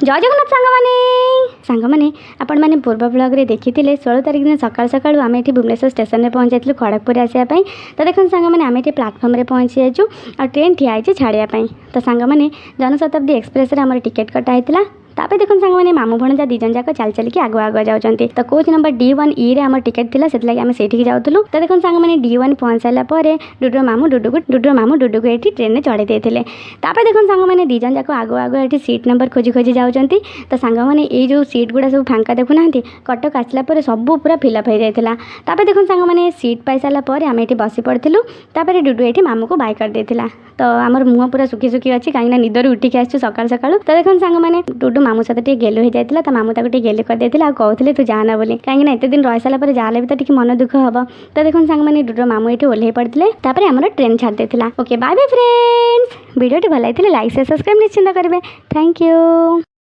जय जगन्नाथ सांग मैंने आपण मैंने पूर्व ब्लॉग रे देखी 16 तारिख दिन सकाल सकाल आम ये भुवनेश्वर स्टेशन में पहुँच जाइए खड़गपुर आसापी। तो देखो सांग मैंने आम ये प्लाटफर्म में पहुँची जाइए और ट्रेन ठिया छाड़ापी। तो सांग मैंने जनशताब्दी एक्सप्रेस आम टिकेट कटा होता। तापर देखो सांग मैंने मामू भणजा दीजन जाक चल चल के आगुआ आगुआ जाऊँच। तो कोच नंबर D1E रे आम टिकेट थी से आम से जाऊँ। तो देखो सांग मैंने D1 पहुँच सारापर डुडुर मामू डुडू को ये ट्रेन में चढ़े देते। तापर देखो सांग मैंने दीजन जाक आगुआ आगुआ ये सीट नंबर खोजी खोजी जाऊँ। तो सांग मैंने ये जो सीट गुड़ा सब फांका देखुना कटक आसला सब पूरा फिलअप हो जाता। तापर देखो सांग मैंने सीट पाई सारापर आम ये बसी पड़ू। तापर डुडू ये मामू को बाय कर देता। तो आमर मुँह पूरा सुखी सुखी अच्छी कहीं निदर उठिक आसू सकाल सकाल। तो देखो सांग मैंने डुडू मामू सहित गेलु हो जाता। तो मामू ताको गेलु कर देते कहते तू जाना बोली कहीं एत दिन रही सारापर जाले भी तो मन दुख हम। तो देखो सांग मैंने डुडू मामू ये ओह्ल पड़ते। तापर आमर ट्रेन छाड़ देता। Okay bye bye friends. Video भल लगी लाइक से सब्सक्राइब निश्चिंत करेंगे। Thank you.